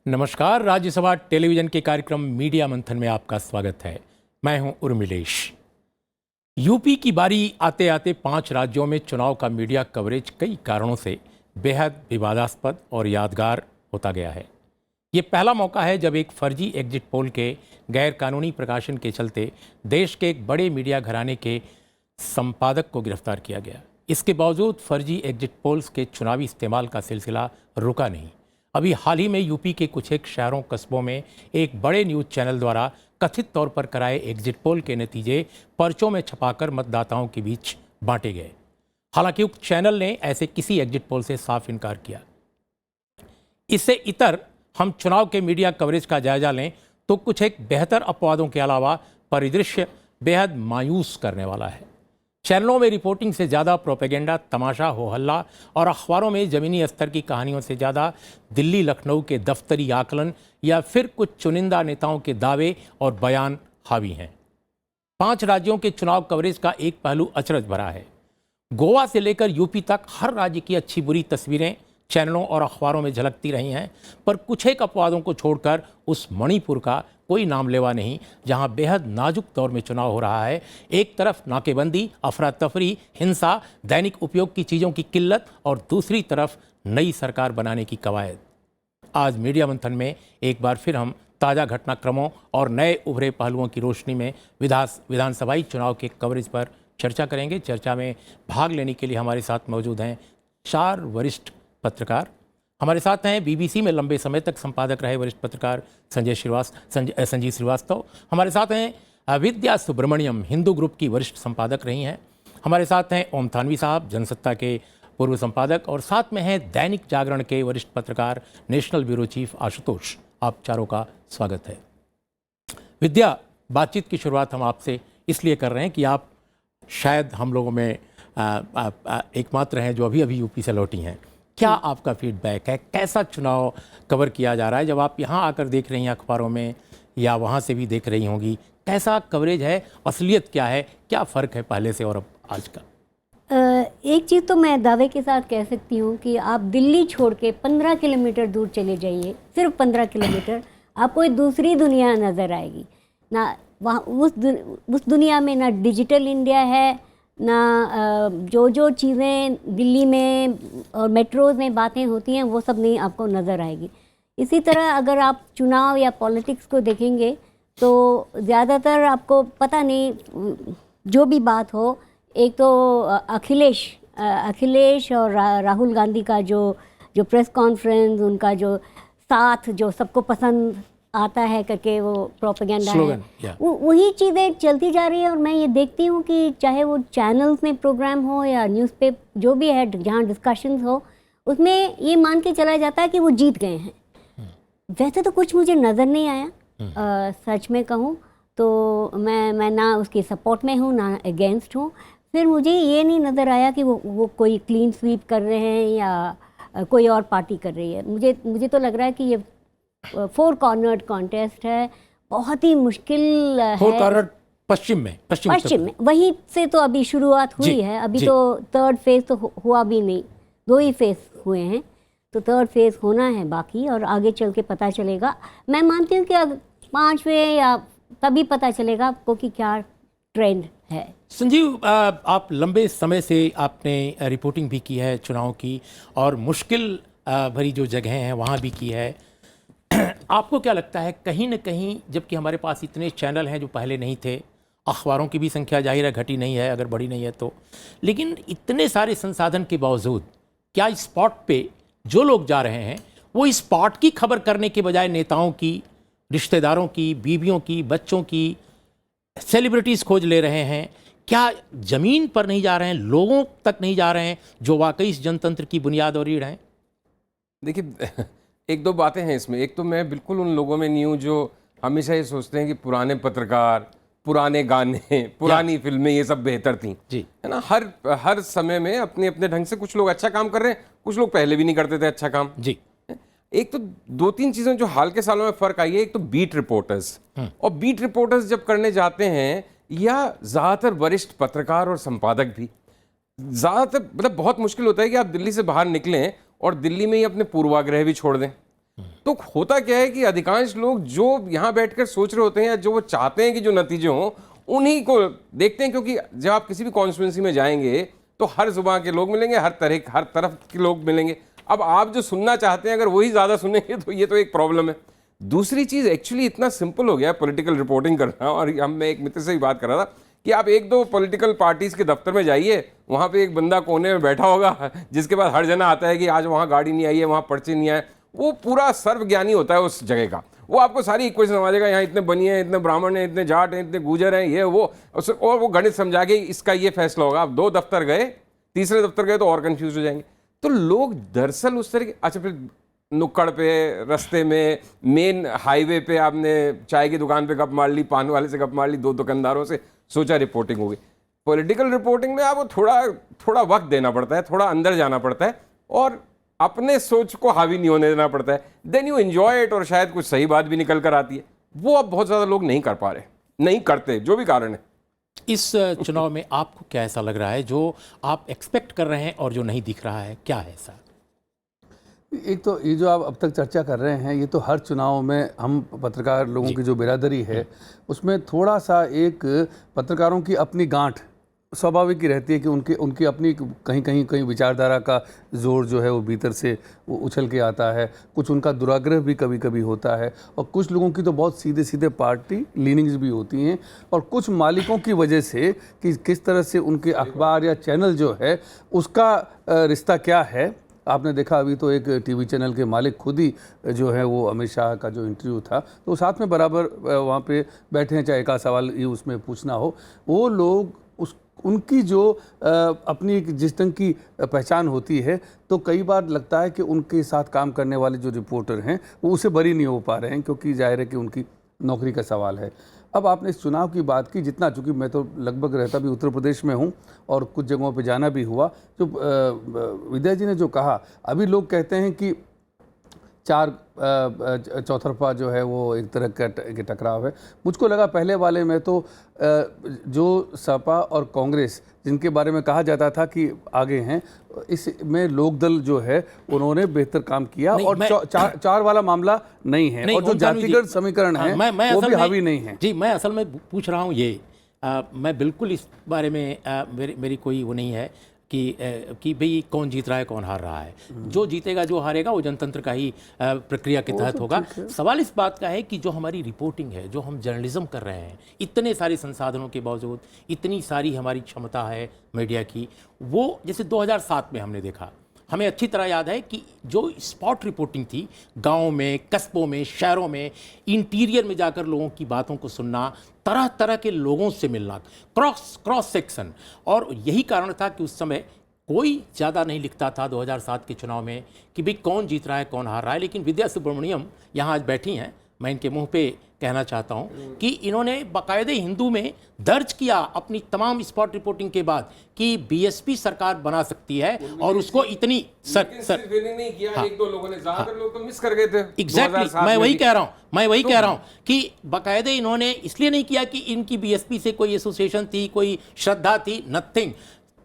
नमस्कार, राज्यसभा टेलीविजन के कार्यक्रम मीडिया मंथन में आपका स्वागत है। मैं हूं उर्मिलेश। यूपी की बारी आते आते 5 राज्यों में चुनाव का मीडिया कवरेज कई कारणों से बेहद विवादास्पद और यादगार होता गया है। ये पहला मौका है जब एक फर्जी एग्जिट पोल के गैर कानूनी प्रकाशन के चलते देश के एक बड़े मीडिया घराने के संपादक को गिरफ्तार किया गया। इसके बावजूद फर्जी एग्जिट पोल्स के चुनावी इस्तेमाल का सिलसिला रुका नहीं। अभी हाल ही में यूपी के कुछ एक शहरों कस्बों में एक बड़े न्यूज़ चैनल द्वारा कथित तौर पर कराए एग्जिट पोल के नतीजे पर्चों में छपाकर मतदाताओं के बीच बांटे गए। हालांकि उक्त चैनल ने ऐसे किसी एग्जिट पोल से साफ इनकार किया। इससे इतर हम चुनाव के मीडिया कवरेज का जायजा लें तो कुछ एक बेहतर अपवादों के अलावा परिदृश्य बेहद मायूस करने वाला है। चैनलों में रिपोर्टिंग से ज़्यादा प्रोपेगेंडा, तमाशा, हो हल्ला और अखबारों में ज़मीनी स्तर की कहानियों से ज़्यादा दिल्ली लखनऊ के दफ्तरी आकलन या फिर कुछ चुनिंदा नेताओं के दावे और बयान हावी हैं। 5 राज्यों के चुनाव कवरेज का एक पहलू अचरज भरा है। गोवा से लेकर यूपी तक हर राज्य की अच्छी बुरी तस्वीरें चैनलों और अखबारों में झलकती रही हैं, पर कुछ एक अपवादों को छोड़कर उस मणिपुर का कोई नाम लेवा नहीं जहां बेहद नाजुक दौर में चुनाव हो रहा है। एक तरफ नाकेबंदी, अफरा तफरी, हिंसा, दैनिक उपयोग की चीज़ों की किल्लत और दूसरी तरफ नई सरकार बनाने की कवायद। आज मीडिया मंथन में एक बार फिर हम ताज़ा घटनाक्रमों और नए उभरे पहलुओं की रोशनी में विधानसभाई चुनाव के कवरेज पर चर्चा करेंगे। चर्चा में भाग लेने के लिए हमारे साथ मौजूद हैं 4 वरिष्ठ पत्रकार। हमारे साथ हैं बीबीसी में लंबे समय तक संपादक रहे वरिष्ठ पत्रकार संजीव श्रीवास्तव। हमारे साथ हैं विद्या सुब्रमण्यम, हिंदू ग्रुप की वरिष्ठ संपादक रही हैं। हमारे साथ हैं ओम थानवी साहब, जनसत्ता के पूर्व संपादक, और साथ में हैं दैनिक जागरण के वरिष्ठ पत्रकार नेशनल ब्यूरो चीफ आशुतोष। आप चारों का स्वागत है। विद्या, बातचीत की शुरुआत हम आपसे इसलिए कर रहे हैं कि आप शायद हम लोगों में एकमात्र हैं जो अभी अभी यूपी से लौटी हैं। क्या आपका फीडबैक है? कैसा चुनाव कवर किया जा रहा है? जब आप यहाँ आकर देख रही हैं अखबारों में या वहाँ से भी देख रही होंगी, कैसा कवरेज है? असलियत क्या है? क्या फ़र्क है पहले से और अब आज का? एक चीज़ तो मैं दावे के साथ कह सकती हूँ कि आप दिल्ली छोड़ के 15 किलोमीटर दूर चले जाइए, सिर्फ 15 किलोमीटर, आपको एक दूसरी दुनिया नज़र आएगी। ना वहाँ उस दुनिया में ना डिजिटल इंडिया है, ना जो चीज़ें दिल्ली में और मेट्रोज़ में बातें होती हैं वो सब नहीं आपको नज़र आएगी। इसी तरह अगर आप चुनाव या पॉलिटिक्स को देखेंगे तो ज़्यादातर आपको पता नहीं, जो भी बात हो, एक तो अखिलेश और राहुल गांधी का जो प्रेस कॉन्फ्रेंस, उनका जो साथ जो सबको पसंद आता है करके वो प्रोपेगेंडा है, वही चीज़ें चलती जा रही है। और मैं ये देखती हूँ कि चाहे वो चैनल्स में प्रोग्राम हो या न्यूज़पेपर जो भी है जहाँ डिस्कशंस हो, उसमें ये मान के चला जाता है कि वो जीत गए हैं। वैसे तो कुछ मुझे नज़र नहीं आया। सच में कहूँ तो मैं ना उसकी सपोर्ट में हूँ ना अगेंस्ट हूँ। फिर मुझे ये नहीं नज़र आया कि वो कोई क्लीन स्वीप कर रहे हैं या कोई और पार्टी कर रही है। मुझे तो लग रहा है कि ये 4 कॉर्नर्ड कॉन्टेस्ट है, बहुत ही मुश्किल है। 4 कॉर्नर्ड पश्चिम में वहीं से तो अभी शुरुआत हुई है। अभी तो 3rd फेज़ तो हुआ भी नहीं, 2 ही फेज़ हुए हैं, तो 3rd फेज़ होना है बाकी, और आगे चल के पता चलेगा। मैं मानती हूँ कि 5वें या तभी पता चलेगा आपको कि क्या ट्रेंड है। संजीव, आप लंबे समय से आपने रिपोर्टिंग भी की है चुनाव की, और मुश्किल भरी जो जगहें हैं वहाँ भी की है। आपको क्या लगता है, कहीं ना कहीं जबकि हमारे पास इतने चैनल हैं जो पहले नहीं थे, अखबारों की भी संख्या जाहिर है घटी नहीं है, अगर बढ़ी नहीं है तो, लेकिन इतने सारे संसाधन के बावजूद क्या स्पॉट पे जो लोग जा रहे हैं वो स्पॉट की खबर करने के बजाय नेताओं की, रिश्तेदारों की, बीवियों की, बच्चों की, सेलिब्रिटीज़ खोज ले रहे हैं? क्या ज़मीन पर नहीं जा रहे हैं, लोगों तक नहीं जा रहे हैं जो वाकई इस जनतंत्र की बुनियाद और रीढ़ हैं? देखिए, 1-2 बातें हैं इसमें। एक तो मैं बिल्कुल उन लोगों में नहीं हूँ जो हमेशा ये सोचते हैं कि पुराने पत्रकार, पुराने गाने, पुरानी फिल्में ये सब बेहतर थी, जी, है ना। हर समय में अपने अपने ढंग से कुछ लोग अच्छा काम कर रहे हैं, कुछ लोग पहले भी नहीं करते थे अच्छा काम, जी। एक तो 2-3 चीज़ें जो हाल के सालों में फ़र्क आई है। एक तो बीट रिपोर्टर्स, और बीट रिपोर्टर्स जब करने जाते हैं, या ज़्यादातर वरिष्ठ पत्रकार और संपादक भी, ज़्यादातर मतलब बहुत मुश्किल होता है कि आप दिल्ली से बाहर निकलें और दिल्ली में ही अपने पूर्वाग्रह भी छोड़ दें। तो होता क्या है कि अधिकांश लोग जो यहाँ बैठकर सोच रहे होते हैं या जो वो चाहते हैं कि जो नतीजे हों उन्हीं को देखते हैं, क्योंकि जब आप किसी भी कॉन्स्टिट्यूंसी में जाएंगे तो हर जुबान के लोग मिलेंगे, हर तरफ के लोग मिलेंगे। अब आप जो सुनना चाहते हैं अगर वही ज़्यादा सुनेंगे तो ये तो एक प्रॉब्लम है। दूसरी चीज़, एक्चुअली इतना सिंपल हो गया पॉलिटिकल रिपोर्टिंग करना, और मैं एक मित्र से ही बात कर रहा था कि आप एक दो पॉलिटिकल पार्टीज के दफ्तर में जाइए, वहाँ पे एक बंदा कोने में बैठा होगा जिसके पास हर जना आता है कि आज वहाँ गाड़ी नहीं आई है, वहाँ पर्चे नहीं आए। वो पूरा सर्वज्ञानी होता है उस जगह का, वो आपको सारी इक्वेशन समझ देगा, यहाँ इतने बनिए हैं, इतने ब्राह्मण हैं, इतने जाट हैं, इतने गुजर हैं, ये वो, और वो गणित समझा के इसका ये फैसला होगा। आप 2 दफ्तर गए, तीसरे दफ्तर गए तो और कंफ्यूज हो जाएंगे। तो लोग दरअसल उस तरह के, अच्छा फिर नुक्कड़ पे, रास्ते में, मेन हाईवे पे आपने चाय की दुकान पे गप मार ली, पान वाले से गप मार ली, 2 दुकानदारों से, सोचा रिपोर्टिंग हो गई। पॉलिटिकल रिपोर्टिंग में आपको थोड़ा वक्त देना पड़ता है, थोड़ा अंदर जाना पड़ता है और अपने सोच को हावी नहीं होने देना पड़ता है। देन यू एंजॉय इट, और शायद कुछ सही बात भी निकल कर आती है। वो अब बहुत ज़्यादा लोग नहीं कर पा रहे, नहीं करते, जो भी कारण है। इस चुनाव में आपको क्या ऐसा लग रहा है जो आप एक्सपेक्ट कर रहे हैं और जो नहीं दिख रहा है, क्या है ऐसा? एक तो ये जो आप अब तक चर्चा कर रहे हैं, ये तो हर चुनाव में हम पत्रकार लोगों की जो बिरादरी है उसमें थोड़ा सा एक पत्रकारों की अपनी गांठ स्वाभाविक ही रहती है कि उनकी अपनी कहीं विचारधारा का जोर जो है वो भीतर से वो उछल के आता है। कुछ उनका दुराग्रह भी कभी कभी होता है, और कुछ लोगों की तो बहुत सीधे सीधे पार्टी लीनिंग्स भी होती हैं, और कुछ मालिकों की वजह से कि किस तरह से उनके अखबार या चैनल जो है उसका रिश्ता क्या है। आपने देखा अभी तो एक टीवी चैनल के मालिक खुद ही जो है वो अमित शाह का जो इंटरव्यू था तो साथ में बराबर वहाँ पे बैठे हैं, चाहे एक सवाल ही उसमें पूछना हो, वो लोग उनकी जो अपनी जिस ढंग की पहचान होती है तो कई बार लगता है कि उनके साथ काम करने वाले जो रिपोर्टर हैं वो उसे बरी नहीं हो पा रहे हैं, क्योंकि जाहिर है कि उनकी नौकरी का सवाल है। अब आपने इस चुनाव की बात की, जितना चूँकि मैं तो लगभग रहता भी उत्तर प्रदेश में हूँ और कुछ जगहों पे जाना भी हुआ, जो विद्या जी ने जो कहा, अभी लोग कहते हैं कि चौतरफा जो है वो एक तरह का टकराव है। मुझको लगा पहले वाले में तो जो सपा और कांग्रेस जिनके बारे में कहा जाता था कि आगे हैं, इसमें लोकदल जो है उन्होंने बेहतर काम किया, और चार वाला मामला नहीं है, और जो जातिगत समीकरण है वो भी हावी नहीं है। जी, मैं असल में पूछ रहा हूँ ये, मैं बिल्कुल इस बारे में मेरी कोई वो नहीं है कि भाई कौन जीत रहा है कौन हार रहा है। जो जीतेगा जो हारेगा वो जनतंत्र का ही प्रक्रिया के तहत होगा। सवाल इस बात का है कि जो हमारी रिपोर्टिंग है, जो हम जर्नलिज्म कर रहे हैं, इतने सारे संसाधनों के बावजूद, इतनी सारी हमारी क्षमता है मीडिया की, वो जैसे 2007 में हमने देखा, हमें अच्छी तरह याद है कि जो स्पॉट रिपोर्टिंग थी, गांव में, कस्बों में, शहरों में, इंटीरियर में जाकर लोगों की बातों को सुनना, तरह तरह के लोगों से मिलना, क्रॉस सेक्शन, और यही कारण था कि उस समय कोई ज़्यादा नहीं लिखता था 2007 के चुनाव में कि भाई कौन जीत रहा है कौन हार रहा है। लेकिन विद्या सुब्रमण्यम यहाँ आज बैठी हैं, मैं इनके मुंह पे कहना चाहता हूँ कि इन्होंने बाकायदे हिंदू में दर्ज किया अपनी तमाम स्पॉट रिपोर्टिंग के बाद कि बीएसपी सरकार बना सकती है, और उसको इतनी नहीं किया। हाँ, एक दो लोगों ने, ज्यादातर लोग तो मिस कर गए थे। एग्जैक्टली, मैं वही कह रहा हूँ कि बाकायदे इन्होंने इसलिए नहीं किया कि इनकी बीएसपी से कोई एसोसिएशन थी, कोई श्रद्धा थी, नथिंग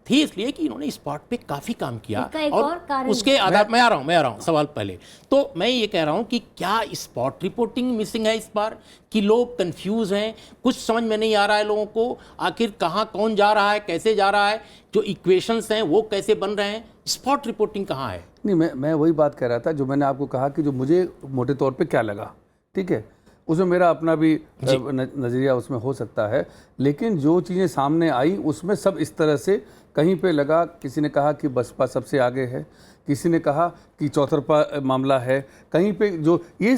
थी, इसलिए कि इन्होंने स्पॉट पे काफी काम किया। और उसके आधार मैं आ रहा हूँ सवाल पहले तो मैं ये कह रहा हूँ कि क्या स्पॉट रिपोर्टिंग मिसिंग है इस बार, कि लोग कंफ्यूज हैं, कुछ समझ में नहीं आ रहा है लोगों को, आखिर कहाँ कौन जा रहा है, कैसे जा रहा है, जो इक्वेशंस हैं वो कैसे बन रहे हैं, स्पॉट रिपोर्टिंग कहाँ है? नहीं, मैं वही बात कह रहा था जो मैंने आपको कहा कि जो मुझे मोटे तौर पे क्या लगा, ठीक है, उसमें मेरा अपना भी नज़रिया उसमें हो सकता है, लेकिन जो चीज़ें सामने आई उसमें सब इस तरह से कहीं पे लगा, किसी ने कहा कि बसपा सबसे आगे है, किसी ने कहा कि चौतरफा मामला है, कहीं पे जो ये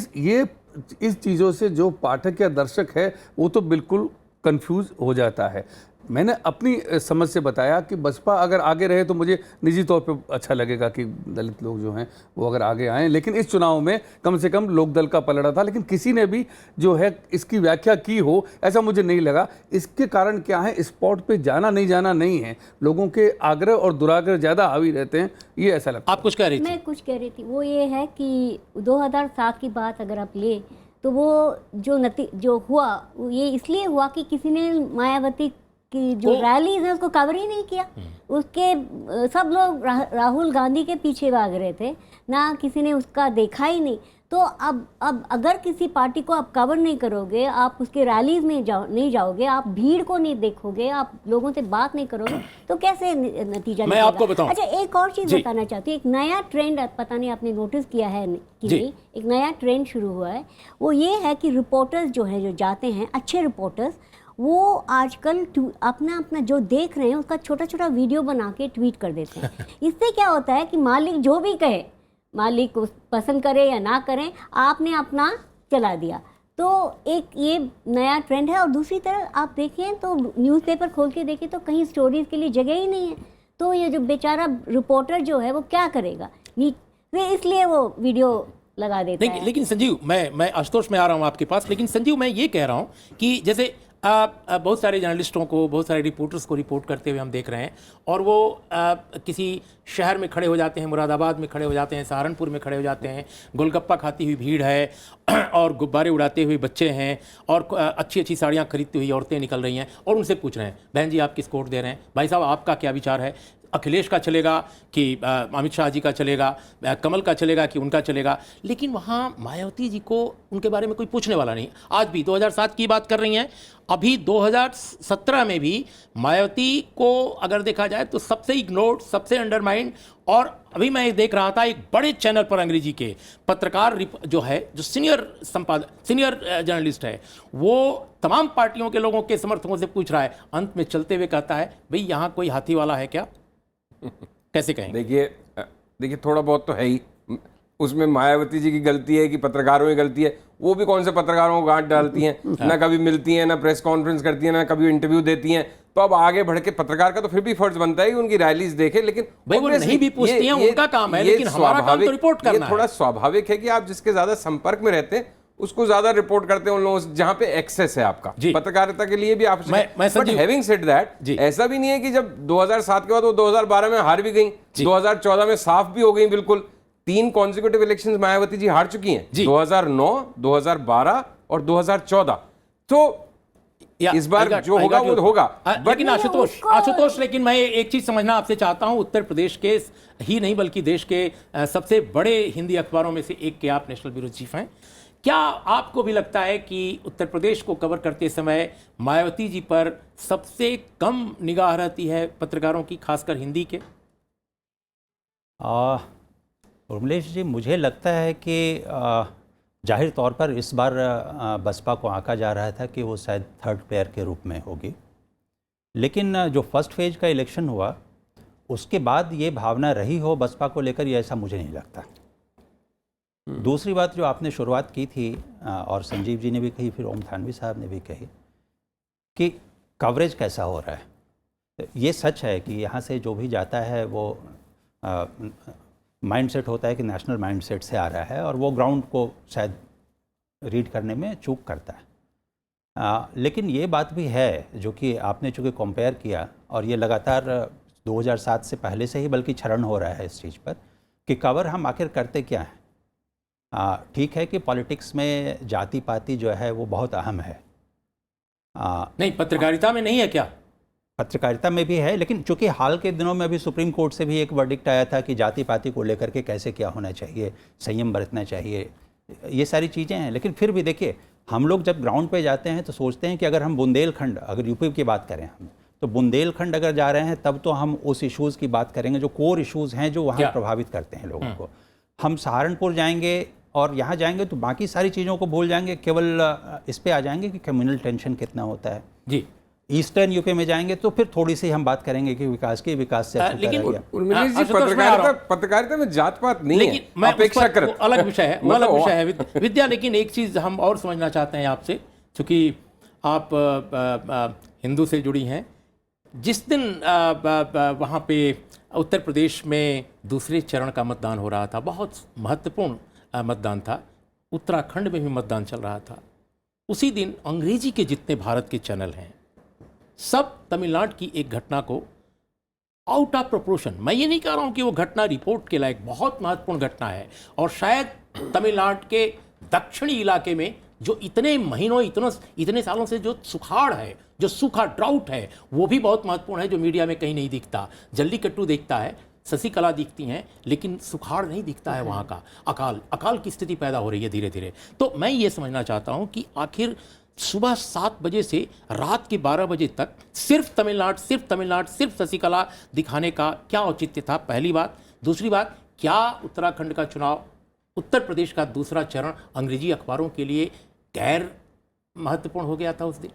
इस चीज़ों से जो पाठक या दर्शक है वो तो बिल्कुल कंफ्यूज हो जाता है। मैंने अपनी समझ से बताया कि बसपा अगर आगे रहे तो मुझे निजी तौर पे अच्छा लगेगा कि दलित लोग जो हैं वो अगर आगे आएँ, लेकिन इस चुनाव में कम से कम लोकदल का पलड़ा था, लेकिन किसी ने भी जो है इसकी व्याख्या की हो ऐसा मुझे नहीं लगा। इसके कारण क्या है, स्पॉट पे जाना नहीं है, लोगों के आग्रह और दुराग्रह ज़्यादा हावी रहते हैं, ये ऐसा लगता है। आप कुछ कह रही थी? मैं कुछ कह रही थी, वो ये है कि 2007 की बात अगर आप ले तो वो जो हुआ वो ये इसलिए हुआ कि किसी ने मायावती की जो रैलीज है उसको कवर ही नहीं किया। उसके सब लोग राहुल गांधी के पीछे भाग रहे थे, ना किसी ने उसका देखा ही नहीं। तो अब अगर किसी पार्टी को आप कवर नहीं करोगे, आप उसके रैलीज में नहीं जाओगे, आप भीड़ को नहीं देखोगे, आप लोगों से बात नहीं करोगे, तो कैसे नतीजा मैं आपको बताऊं। अच्छा, एक और चीज़ बताना चाहती हूँ। एक नया ट्रेंड, पता नहीं आपने नोटिस किया है कि नहीं, एक नया ट्रेंड शुरू हुआ है। वो ये है कि रिपोर्टर्स जो हैं, जो जाते हैं, अच्छे रिपोर्टर्स, वो आजकल अपना जो देख रहे हैं उसका छोटा छोटा वीडियो बना के ट्वीट कर देते हैं। इससे क्या होता है कि मालिक जो भी कहे, मालिक को पसंद करे या ना करें, आपने अपना चला दिया। तो एक ये नया ट्रेंड है। और दूसरी तरफ आप देखें तो न्यूज़पेपर खोल के देखें तो कहीं स्टोरीज के लिए जगह ही नहीं है। तो ये जो बेचारा रिपोर्टर जो है वो क्या करेगा, इसलिए वो वीडियो लगा देता है। लेकिन संजीव, मैं आशुतोष में आ रहा हूँ आपके पास, लेकिन संजीव मैं ये कह रहा हूँ कि जैसे बहुत सारे जर्नलिस्टों को, बहुत सारे रिपोर्टर्स को रिपोर्ट करते हुए हम देख रहे हैं, और वो किसी शहर में खड़े हो जाते हैं, मुरादाबाद में खड़े हो जाते हैं, सहारनपुर में खड़े हो जाते हैं, गोलगप्पा खाती हुई भीड़ है और गुब्बारे उड़ाते हुए बच्चे हैं, और अच्छी अच्छी साड़ियाँ खरीदती हुई औरतें निकल रही हैं, और उनसे पूछ रहे हैं, बहन जी आप किस वोट दे रहे हैं, भाई साहब आपका क्या विचार है, अखिलेश का चलेगा कि अमित शाह जी का चलेगा, कमल का चलेगा कि उनका चलेगा। लेकिन वहाँ मायावती जी को उनके बारे में कोई पूछने वाला नहीं। आज भी 2007 की बात कर रही हैं, अभी 2017 में भी मायावती को अगर देखा जाए तो सबसे इग्नोर्ड, सबसे अंडरमाइंड। और अभी मैं देख रहा था एक बड़े चैनल पर अंग्रेजी के पत्रकार जो है, जो सीनियर जर्नलिस्ट है, वो तमाम पार्टियों के लोगों के समर्थकों से पूछ रहा है, अंत में चलते हुए कहता है, भाई यहाँ कोई हाथी वाला है क्या? कैसे कहेंगे? देखिए थोड़ा बहुत तो है ही उसमें। मायावती जी की गलती है कि पत्रकारों की गलती है? वो भी कौन से पत्रकारों को गांठ डालती हैं, ना कभी मिलती हैं, ना प्रेस कॉन्फ्रेंस करती हैं, ना कभी इंटरव्यू देती हैं। तो अब आगे बढ़ के पत्रकार का तो फिर भी फर्ज बनता है कि उनकी रैलीज देखे, लेकिन भाई वो नहीं भी पूछती हैं, उनका काम है, लेकिन हमारा काम तो रिपोर्ट करना है। थोड़ा स्वाभाविक है कि आप जिसके ज्यादा संपर्क में रहते हैं उसको ज्यादा रिपोर्ट करते हैं, उन लोगों से जहां पे एक्सेस है आपका पत्रकारिता के लिए भी आप। बट हैविंग सेड दैट, ऐसा भी नहीं है कि जब 2007 के बाद वो 2012 में हार भी गई, 2014 में साफ भी हो गई बिल्कुल। 3 कॉन्जिक्यूटिव इलेक्शंस मायावती जी हार चुकी हैं, 2009, 2012 और 2014। तो इस बार जो होगा वो होगा। लेकिन आशुतोष, लेकिन मैं एक चीज समझना आपसे चाहता हूं, उत्तर प्रदेश के ही नहीं बल्कि देश के सबसे बड़े हिंदी अखबारों में से एक के आप नेशनल ब्यूरो चीफ हैं। क्या आपको भी लगता है कि उत्तर प्रदेश को कवर करते समय मायावती जी पर सबसे कम निगाह रहती है पत्रकारों की, खासकर हिंदी के? उर्मिलेश जी, मुझे लगता है कि जाहिर तौर पर इस बार बसपा को आंका जा रहा था कि वो शायद थर्ड प्लेयर के रूप में होगी, लेकिन जो फर्स्ट फेज का इलेक्शन हुआ उसके बाद ये भावना रही हो बसपा को लेकर, ये ऐसा मुझे नहीं लगता। दूसरी बात जो आपने शुरुआत की थी और संजीव जी ने भी कही, फिर ओम थानवी साहब ने भी कही, कि कवरेज कैसा हो रहा है। ये सच है कि यहाँ से जो भी जाता है वो माइंडसेट होता है कि नेशनल माइंडसेट से आ रहा है, और वो ग्राउंड को शायद रीड करने में चूक करता है। लेकिन ये बात भी है जो कि आपने चूँकि कंपेयर किया, और ये लगातार 2007 से पहले से ही बल्कि क्षरण हो रहा है इस चीज़ पर कि कवर हम आखिर करते क्या हैं। ठीक है कि पॉलिटिक्स में जाति पाति जो है वो बहुत अहम है। नहीं, पत्रकारिता में नहीं है क्या? पत्रकारिता में भी है, लेकिन चूंकि हाल के दिनों में अभी सुप्रीम कोर्ट से भी एक वर्डिक्ट आया था कि जाति पाति को लेकर के कैसे क्या होना चाहिए, संयम बरतना चाहिए, ये सारी चीज़ें हैं। लेकिन फिर भी देखिए, हम लोग जब ग्राउंड पे जाते हैं तो सोचते हैं कि अगर हम बुंदेलखंड, अगर यूपी की बात करें हम, तो बुंदेलखंड अगर जा रहे हैं तब तो हम उस इश्यूज़ की बात करेंगे जो कोर इश्यूज़ हैं, जो वहाँ प्रभावित करते हैं लोगों को। हम सहारनपुर जाएंगे और यहाँ जाएंगे तो बाकी सारी चीज़ों को भूल जाएंगे, केवल इस पे आ जाएंगे कि कम्युनल टेंशन कितना होता है। जी, ईस्टर्न यूपी में जाएंगे तो फिर थोड़ी सी हम बात करेंगे कि विकास से लेकिन पत्रकारिता में जात पात नहीं है, अपेक्षाकृत अलग विषय है, अलग विषय है विद्या। लेकिन एक चीज़ हम और समझना चाहते हैं आपसे, क्योंकि आप हिंदू से जुड़ी हैं। जिस दिन वहाँ पे उत्तर प्रदेश में दूसरे चरण का मतदान हो रहा था, बहुत महत्वपूर्ण मतदान था, उत्तराखंड में भी मतदान चल रहा था, उसी दिन अंग्रेजी के जितने भारत के चैनल हैं सब तमिलनाडु की एक घटना को आउट ऑफ प्रोपोर्शन, मैं ये नहीं कह रहा हूँ कि वो घटना रिपोर्ट के लायक, बहुत महत्वपूर्ण घटना है और शायद तमिलनाडु के दक्षिणी इलाके में जो इतने महीनों इतने सालों से जो सुखाड़ है, जो सूखा ड्राउट है, वो भी बहुत महत्वपूर्ण है, जो मीडिया में कहीं नहीं दिखता। जल्लीकट्टू दिखता है, शशिकला दिखती हैं, लेकिन सुखाड़ नहीं दिखता है वहाँ का। अकाल की स्थिति पैदा हो रही है धीरे धीरे। तो मैं ये समझना चाहता हूँ कि आखिर सुबह 7 बजे से रात के 12 बजे तक सिर्फ तमिलनाडु, सिर्फ शशिकला दिखाने का क्या औचित्य था, पहली बात। दूसरी बात, क्या उत्तराखंड का चुनाव, उत्तर प्रदेश का दूसरा चरण अंग्रेजी अखबारों के लिए गैर महत्वपूर्ण हो गया था उस दिन?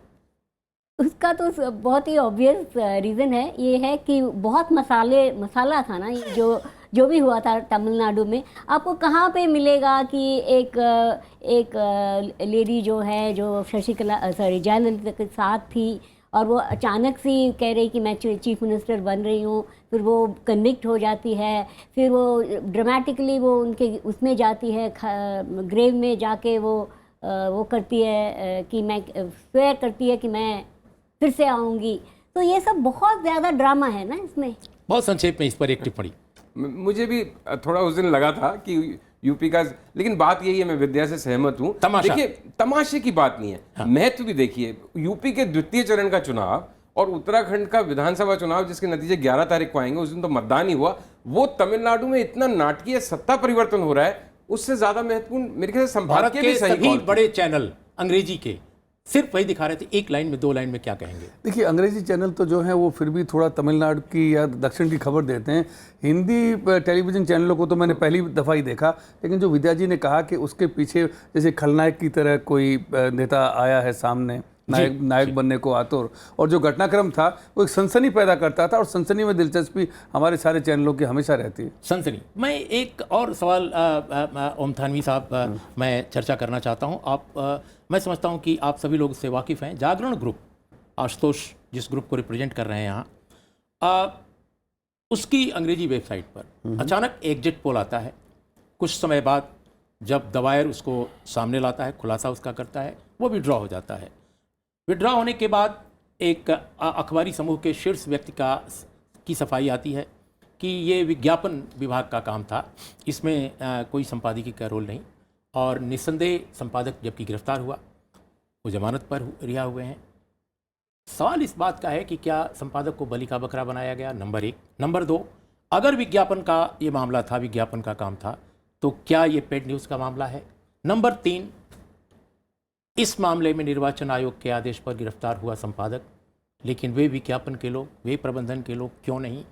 उसका तो बहुत ही ऑब्वियस रीज़न है, ये है कि बहुत मसाला था ना, ये जो भी हुआ था तमिलनाडु में। आपको कहाँ पे मिलेगा कि एक लेडी जो है, जो जयललिता के साथ थी, और वो अचानक से कह रही कि मैं चीफ मिनिस्टर बन रही हूँ, फिर वो कन्विक्ट हो जाती है, फिर वो ड्रामेटिकली वो उनके उसमें जाती है, ग्रेव में जाके वो करती है कि मैं स्वेयर करती है कि मैं फिर से आऊँगी। तो ये सब बहुत ज़्यादा ड्रामा है ना इसमें। बहुत संक्षेप में इस पर एक टिप्पणी। मुझे भी थोड़ा उस दिन लगा था कि यूपी का, लेकिन बात यही है, मैं विद्या से सहमत हूँ। देखिए, तमाशे की बात नहीं है। हाँ। महत्व भी देखिए, यूपी के द्वितीय चरण का चुनाव और उत्तराखंड का विधानसभा चुनाव, जिसके नतीजे 11 तारीख को आएंगे, उस दिन तो मतदान ही हुआ, वो तमिलनाडु में इतना नाटकीय सत्ता परिवर्तन हो रहा है, उससे ज्यादा महत्वपूर्ण मेरे ख्याल से संपादकीय भी सही। सभी बड़े चैनल अंग्रेजी के सिर्फ वही दिखा रहे थे। एक लाइन में, 2 लाइन में क्या कहेंगे? देखिए, अंग्रेजी चैनल तो जो है वो फिर भी थोड़ा तमिलनाडु की या दक्षिण की खबर देते हैं। हिंदी टेलीविज़न चैनलों को तो मैंने पहली दफ़ा ही देखा, लेकिन जो विद्या जी ने कहा कि उसके पीछे जैसे खलनायक की तरह कोई नेता आया है सामने, नायक बनने को आतुर, और जो घटनाक्रम था वो एक सनसनी पैदा करता था, और सनसनी में दिलचस्पी हमारे सारे चैनलों की हमेशा रहती है। सनसनी। मैं एक और सवाल ओम थानवी साहब, मैं चर्चा करना चाहता हूँ। मैं समझता हूँ कि आप सभी लोग इससे वाकिफ़ हैं। जागरण ग्रुप, आशुतोष जिस ग्रुप को रिप्रेजेंट कर रहे हैं यहाँ, उसकी अंग्रेजी वेबसाइट पर अचानक एग्जिट पोल आता है। कुछ समय बाद जब दवायर उसको सामने लाता है, खुलासा उसका करता है, वो विड्रॉ हो जाता है। विड्रॉ होने के बाद एक अखबारी समूह के शीर्ष व्यक्ति की सफाई आती है कि ये विज्ञापन विभाग का काम था, इसमें कोई संपादकीय का रोल नहीं, और निस्संदेह संपादक जबकि गिरफ्तार हुआ, वो जमानत पर रिहा हुए हैं। सवाल इस बात का है कि क्या संपादक को बलि का बकरा बनाया गया, नंबर 1। नंबर 2, अगर विज्ञापन का ये मामला था, विज्ञापन का काम था, तो क्या ये पेड न्यूज़ का मामला है? नंबर 3, इस मामले में निर्वाचन आयोग के आदेश पर गिरफ्तार हुआ संपादक, लेकिन वे विज्ञापन के लोग, वे प्रबंधन के लोग क्यों नहीं?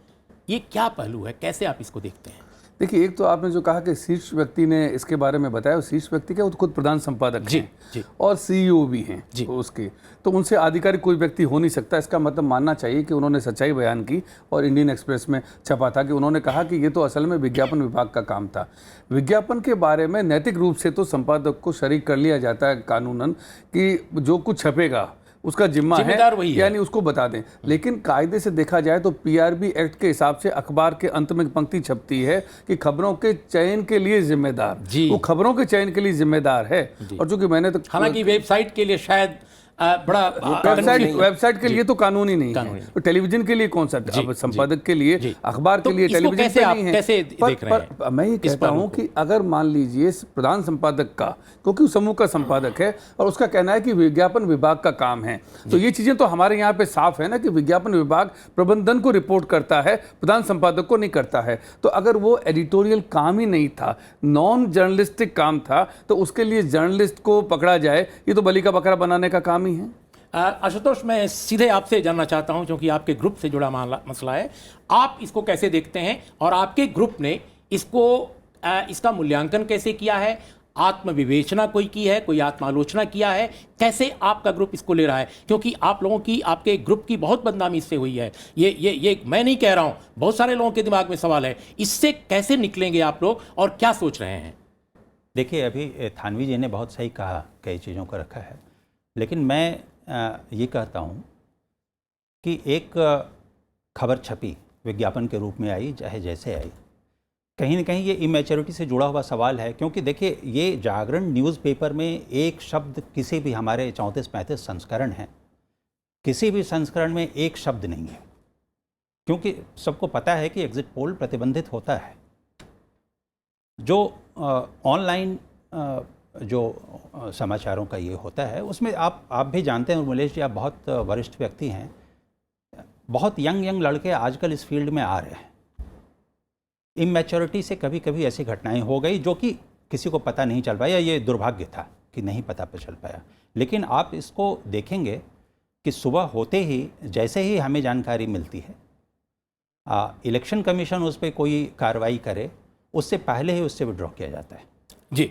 ये क्या पहलू है, कैसे आप इसको देखते हैं? देखिए, एक तो आपने जो कहा कि शीर्ष व्यक्ति ने इसके बारे में बताया, वो शीर्ष व्यक्ति क्या, वो खुद प्रधान संपादक हैं और सीईओ भी हैं उसके, तो उनसे आधिकारिक कोई व्यक्ति हो नहीं सकता। इसका मतलब मानना चाहिए कि उन्होंने सच्चाई बयान की, और इंडियन एक्सप्रेस में छपा था कि उन्होंने कहा कि ये तो असल में विज्ञापन विभाग का काम था। विज्ञापन के बारे में नैतिक रूप से तो संपादक को शरीक कर लिया जाता है कानूनन, कि जो कुछ छपेगा उसका जिम्मा है, यानी उसको बता दें। लेकिन कायदे से देखा जाए तो पीआरबी एक्ट के हिसाब से अखबार के अंत में पंक्ति छपती है कि खबरों के चयन के लिए जिम्मेदार, वो खबरों के चयन के लिए जिम्मेदार है। और जो कि मैंने तो, हालांकि वेबसाइट के लिए शायद बड़ा, वेबसाइट के लिए तो कानूनी नहीं है, तो टेलीविजन के लिए कौन सा, संपादक के लिए, अखबार के लिए टेलीविजन पे नहीं है। कैसे देख रहे हैं? मैं ये कहता हूँ कि अगर मान लीजिए प्रधान संपादक का, क्योंकि उस समूह का संपादक है और उसका कहना है कि विज्ञापन विभाग का काम है, तो ये चीजें तो हमारे यहाँ पे साफ है ना कि विज्ञापन विभाग प्रबंधन को रिपोर्ट करता है, प्रधान संपादक को नहीं करता है। तो अगर वो एडिटोरियल काम ही नहीं था, नॉन जर्नलिस्टिक काम था, तो उसके लिए जर्नलिस्ट को पकड़ा जाए, ये तो बलि का बकरा बनाने का काम ही है। आशुतोष, मैं सीधे आपसे जानना चाहता हूं, क्योंकि आपके ग्रुप से जुड़ा मसला है, आप इसको कैसे देखते हैं और आपके ग्रुप ने इसका मूल्यांकन कैसे किया है? आत्मविवेचना कोई की है, कोई आत्मालोचना किया है? कैसे आपका ग्रुप इसको ले रहा है? क्योंकि आप लोगों की, आपके ग्रुप की बहुत बदनामी इससे हुई है। ये मैं नहीं कह रहा हूं, बहुत सारे लोगों के दिमाग में सवाल है, इससे कैसे निकलेंगे आप लोग और क्या सोच रहे हैं? देखिए, अभी थानवी जी ने बहुत सही कहा, कई चीज़ों को रखा है, लेकिन मैं ये कहता हूँ कि एक खबर छपी, विज्ञापन के रूप में आई, चाहे जैसे आई, कहीं ना कहीं ये इमेच्योरिटी से जुड़ा हुआ सवाल है। क्योंकि देखिए, ये जागरण न्यूज़पेपर में एक शब्द, किसी भी हमारे 34-35 संस्करण हैं, किसी भी संस्करण में एक शब्द नहीं है, क्योंकि सबको पता है कि एग्जिट पोल प्रतिबंधित होता है। जो ऑनलाइन जो समाचारों का ये होता है उसमें आप भी जानते हैं उर्मिलेश जी, आप बहुत वरिष्ठ व्यक्ति हैं, बहुत यंग लड़के आजकल इस फील्ड में आ रहे हैं। इमैच्योरिटी से कभी कभी ऐसी घटनाएं हो गई जो कि किसी को पता नहीं चल पाया, ये दुर्भाग्य था कि नहीं पता चल पाया। लेकिन आप इसको देखेंगे कि सुबह होते ही जैसे ही हमें जानकारी मिलती है, इलेक्शन कमीशन उस पर कोई कार्रवाई करे उससे पहले ही उससे विड्रॉ किया जाता है। जी,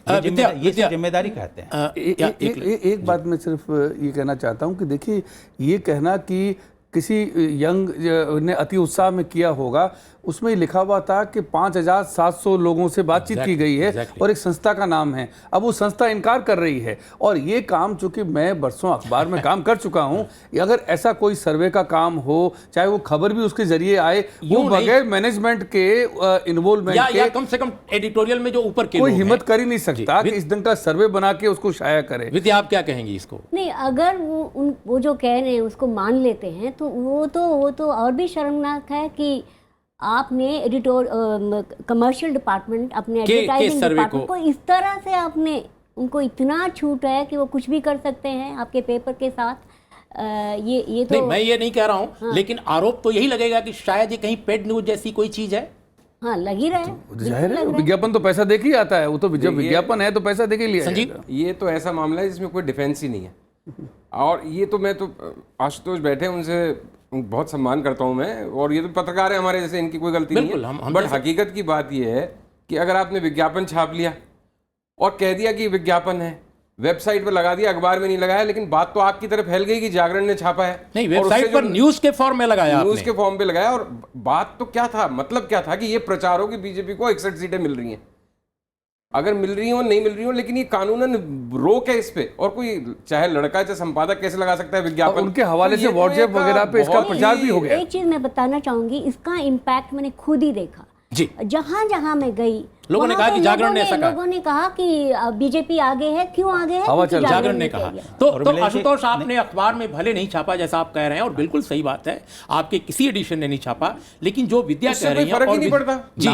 ये जिम्मेदारी कहते हैं। एक बात मैं सिर्फ ये कहना चाहता हूँ कि देखिए, ये कहना कि किसी यंग ने अति उत्साह में किया होगा, उसमें लिखा हुआ था कि 5,700 लोगों से बातचीत की गई है और एक संस्था का नाम है। अब वो संस्था इनकार कर रही है। और ये काम चूंकि मैं बरसों अखबार में काम कर चुका हूँ, अगर ऐसा कोई सर्वे का काम हो, चाहे वो खबर भी उसके जरिए आए, वो बगैर मैनेजमेंट के इन्वॉल्वमेंट के कम से कम एडिटोरियल में जो ऊपर के कोई लोग हिम्मत हैं, कर ही नहीं सकता कि इस ढंग का सर्वे बना के उसको शाया करे। विद्या, आप क्या कहेंगी इसको? नहीं, अगर वो जो कह रहे हैं उसको मान लेते हैं तो वो तो और भी शर्मनाक है कि आपने कमर्शियल डिपार्टमेंट, अपने एडवर्टाइजिंग डिपार्टमेंट को इस तरह से आपने उनको इतना छूट है कि वो कुछ भी कर सकते हैं आपके पेपर के साथ। ये तो नहीं, मैं ये नहीं कह रहा हूँ, हाँ। लेकिन आरोप तो यही लगेगा कि शायद ये कहीं पेड न्यूज जैसी कोई चीज है। हाँ, लग ही रहा है। जाहिर है, विज्ञापन तो पैसा देके ही आता है। वो तो जब विज्ञापन है तो पैसा देके लिया संजीव, ये तो ऐसा मामला है जिसमें कोई डिफेंस ही नहीं है। और ये तो मैं तो आशुतोष बैठे उनसे बहुत सम्मान करता हूं मैं, और ये तो पत्रकार है हमारे जैसे, इनकी कोई गलती नहीं है। बट हकीकत की बात ये है कि अगर आपने विज्ञापन छाप लिया और कह दिया कि विज्ञापन है, वेबसाइट पर लगा दिया, अखबार में नहीं लगाया, लेकिन बात तो आपकी तरफ फैल गई कि जागरण ने छापा है। नहीं, वेबसाइट पर न्यूज के फॉर्म में लगाया, न्यूज के फॉर्म पे लगाया। और बात तो क्या था, मतलब क्या था कि ये प्रचार हो कि बीजेपी को 61 सीटें मिल रही हैं। अगर मिल रही हो नहीं मिल रही हो, लेकिन ये कानूनन रोक है इस पे। और कोई चाहे लड़का चाहे संपादक कैसे लगा सकता है विज्ञापन? उनके हवाले से व्हाट्सएप वगैरह पे इसका प्रचार भी हो गया। एक चीज मैं बताना चाहूंगी, इसका इम्पैक्ट मैंने खुद ही देखा जी। जहां मैं गई, लोगों ने कहा कि जागरण ने ऐसा कहा, लोगों ने कहा कि बीजेपी आगे है। क्यों आगे है? क्योंकि जागरण ने कहा। तो आशुतोष, आपने अखबार में भले नहीं छापा जैसा आप कह रहे हैं, और बिल्कुल सही बात है, आपके किसी एडिशन ने नहीं छापा, लेकिन जो विद्या कह रही है, फर्क ही नहीं पड़ता जी,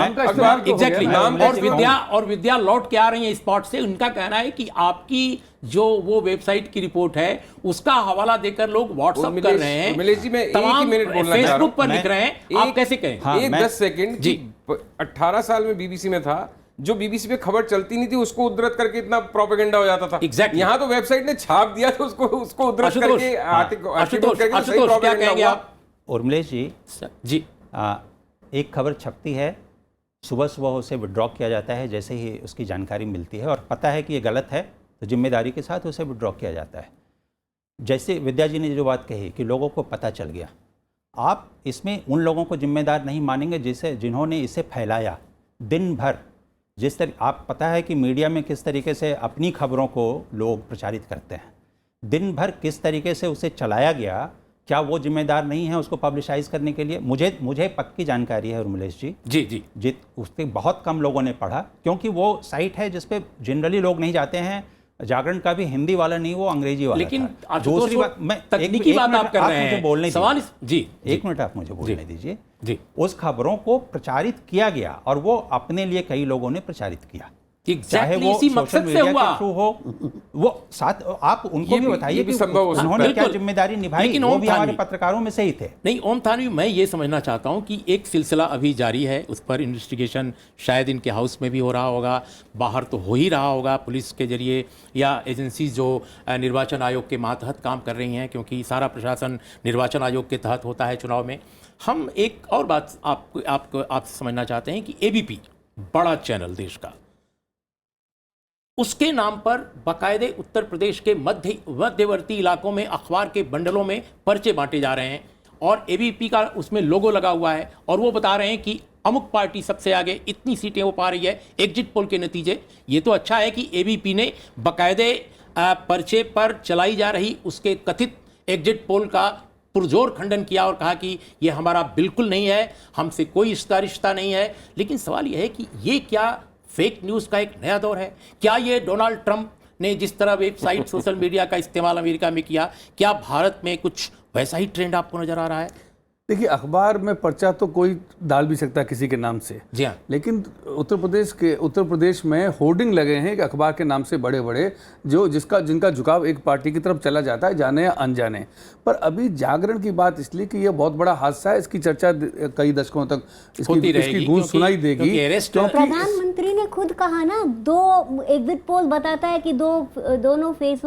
एग्जैक्टली, और विद्या लौट के आ रही है स्पॉट से। उनका कहना है कि आपकी जो वो वेबसाइट की रिपोर्ट है उसका हवाला देकर लोग व्हाट्सएप कर रहे हैं, तमाम फेसबुक पर लिख रहे हैं। आप कैसे कहें? एक 10 सेकंड जी, 18 साल में बीबीसी में था, जो बीबीसी पे खबर चलती नहीं थी उसको उद्धृत करके इतना प्रोपेगेंडा हो जाता था। Exactly. यहाँ तो वेबसाइट ने छाप दिया तो उसको उद्धृत करके आशुतोष, क्या कहेंगे आप? उर्मिलेश जी, एक खबर छपती है, सुबह सुबह उसे विड्रॉ किया जाता है जैसे ही उसकी जानकारी मिलती है, और पता है कि ये गलत है तो जिम्मेदारी के साथ उसे विड्रॉ किया जाता है। जैसे विद्या जी ने जो बात कही कि लोगों को पता चल गया, आप इसमें उन लोगों को जिम्मेदार नहीं मानेंगे जिन्होंने इसे फैलाया दिन भर। जिस तरह आप पता है कि मीडिया में किस तरीके से अपनी खबरों को लोग प्रचारित करते हैं, दिन भर किस तरीके से उसे चलाया गया, क्या वो जिम्मेदार नहीं है उसको पब्लिसाइज करने के लिए? मुझे पक्की जानकारी है उर्मिलेश जी, उसके बहुत कम लोगों ने पढ़ा, क्योंकि वो साइट है जिस पे जनरली लोग नहीं जाते हैं। जागरण का भी हिंदी वाला नहीं, वो अंग्रेजी वाला। लेकिन दूसरी बात, मैं तकनीकी बात आप कर रहे हैं, मुझे बोलने सवाल जी, एक मिनट आप मुझे बोलने दीजिए जी। उस खबरों को प्रचारित किया गया और वो अपने लिए कई लोगों ने प्रचारित किया, चाहे वो इसी सोशल मकसद से मीडिया हुआ के थ्रू हो। वो साथ आप उनको भी बताइए कि उन्होंने क्या जिम्मेदारी निभाई, लेकिन वो भी हमारे पत्रकारों में से ही थे। नहीं, ओम थानवी, मैं ये समझना चाहता हूं कि एक सिलसिला अभी जारी है, उस पर इन्वेस्टिगेशन शायद इनके हाउस में भी हो रहा होगा, बाहर तो हो ही रहा होगा पुलिस के जरिए या एजेंसीज जो निर्वाचन आयोग के मातहत काम कर रही हैं, क्योंकि सारा प्रशासन निर्वाचन आयोग के तहत होता है चुनाव में। हम एक और बात आप समझना चाहते हैं कि एबीपी बड़ा चैनल देश का, उसके नाम पर बाकायदे उत्तर प्रदेश के मध्यवर्ती इलाकों में अखबार के बंडलों में पर्चे बांटे जा रहे हैं, और एबीपी का उसमें लोगो लगा हुआ है, और वो बता रहे हैं कि अमुक पार्टी सबसे आगे, इतनी सीटें वो पा रही है एग्जिट पोल के नतीजे। ये तो अच्छा है कि एबीपी ने बाकायदे पर्चे पर चलाई जा रही उसके कथित एग्जिट पोल का पुरजोर खंडन किया और कहा कि ये हमारा बिल्कुल नहीं है, हमसे कोई इसका रिश्ता नहीं है। लेकिन सवाल यह है कि ये क्या फेक न्यूज़ का एक नया दौर है? क्या ये डोनाल्ड ट्रंप ने जिस तरह वेबसाइट सोशल मीडिया का इस्तेमाल अमेरिका में किया, क्या भारत में कुछ वैसा ही ट्रेंड आपको नजर आ रहा है? देखिए, अखबार में पर्चा तो कोई डाल भी सकता है किसी के नाम से, जी हाँ। लेकिन उत्तर प्रदेश में होर्डिंग लगे हैं कि अखबार के नाम से बड़े बड़े, जिनका झुकाव एक पार्टी की तरफ चला जाता है, जाने या अनजाने। पर अभी जागरण की बात इसलिए कि यह बहुत बड़ा हादसा है, इसकी चर्चा कई दशकों तक इसकी गूंज सुनाई देगी। प्रधानमंत्री ने खुद कहा ना, 2 एग्जिट पोल बताता है कि दोनों फेज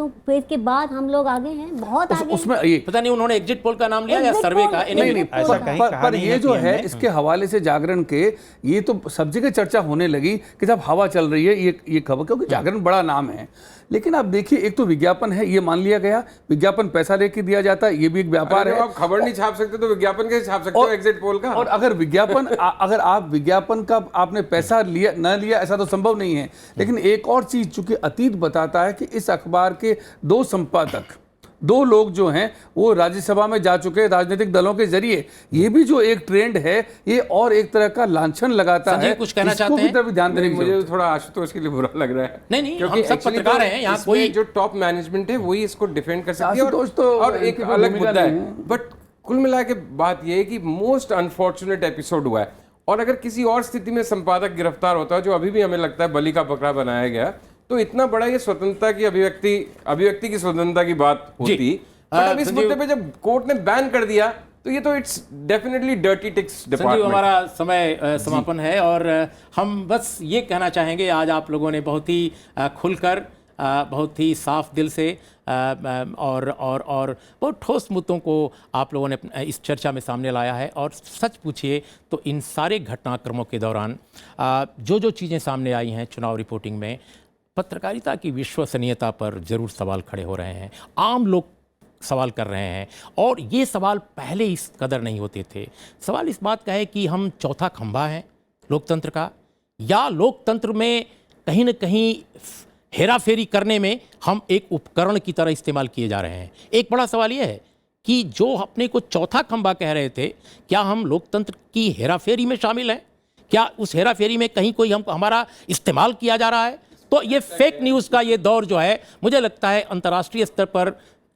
के बाद हम लोग आगे हैं, बहुत आगे। उसमें पता नहीं उन्होंने एग्जिट पोल का नाम लिया या सर्वे का, नहीं, पर ये जो है इसके हवाले से जागरण के, ये तो सब जगह चर्चा होने लगी कि जब हवा चल रही है ये खबर, क्योंकि जागरण बड़ा नाम है। लेकिन आप देखिए, एक तो विज्ञापन है, ये मान लिया गया, विज्ञापन पैसा लेके दिया जाता है, ये भी एक व्यापार है। आप खबर नहीं छाप सकते तो विज्ञापन कैसे छाप सकते हो एग्जिट पोल का? और अगर आप विज्ञापन का आपने पैसा लिया न लिया, ऐसा तो संभव नहीं है। लेकिन एक और चीज, चूंकि अतीत बताता है कि इस अखबार के 2 संपादक, 2 लोग जो हैं वो राज्यसभा में जा चुके हैं राजनीतिक दलों के जरिए। ये भी जो एक ट्रेंड है, ये और एक तरह का लांछन लगाता है। कुछ कहना चाहते हैं? भी ध्यान देने, मुझे थोड़ा आशुतोष के लिए बुरा लग रहा है। नहीं, हम सब पत्रकार हैं यहाँ, कोई जो टॉप मैनेजमेंट है वही इसको डिफेंड कर सकती है, तो और एक अलग मुद्दा है। बट कुल मिला के बात यह है कि मोस्ट अनफॉर्चुनेट एपिसोड हुआ है, और अगर किसी और स्थिति में संपादक गिरफ्तार होता है, जो अभी भी हमें लगता है बलि का बकरा बनाया गया, तो इतना बड़ा ये स्वतंत्रता की अभिव्यक्ति की स्वतंत्रता की बात होती। बट अब इस मुद्दे पे जब कोर्ट ने बैन कर दिया, तो ये तो it's definitely dirty tricks department. हमारा समय समापन है, और हम बस ये कहना चाहेंगे, आज आप लोगों ने बहुत ही खुलकर, बहुत ही साफ दिल से और बहुत ठोस मुद्दों को आप लोगों ने इस चर्चा में सामने लाया है। और सच पूछिए तो इन सारे घटनाक्रमों के दौरान जो चीज़ें सामने आई हैं चुनाव रिपोर्टिंग में, पत्रकारिता की विश्वसनीयता पर ज़रूर सवाल खड़े हो रहे हैं, आम लोग सवाल कर रहे हैं, और ये सवाल पहले इस कदर नहीं होते थे। सवाल इस बात का है कि हम चौथा खंभा हैं लोकतंत्र का, या लोकतंत्र में कहीं न कहीं हेराफेरी करने में हम एक उपकरण की तरह इस्तेमाल किए जा रहे हैं। एक बड़ा सवाल यह है कि जो अपने को चौथा खंभा कह रहे थे, क्या हम लोकतंत्र की हेराफेरी में शामिल हैं? क्या उस हेराफेरी में कहीं कोई हमारा इस्तेमाल किया जा रहा है? तो ये फेक न्यूज़ का ये दौर जो है, मुझे लगता है अंतर्राष्ट्रीय स्तर पर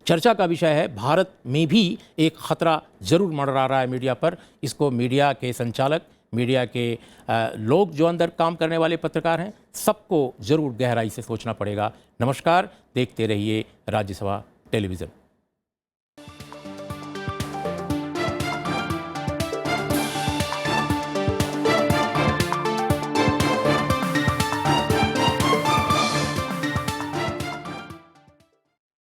चर्चा का विषय है। भारत में भी एक खतरा जरूर मंडरा रहा है मीडिया पर। इसको मीडिया के संचालक, मीडिया के लोग जो अंदर काम करने वाले पत्रकार हैं, सबको जरूर गहराई से सोचना पड़ेगा। नमस्कार, देखते रहिए राज्यसभा टेलीविज़न।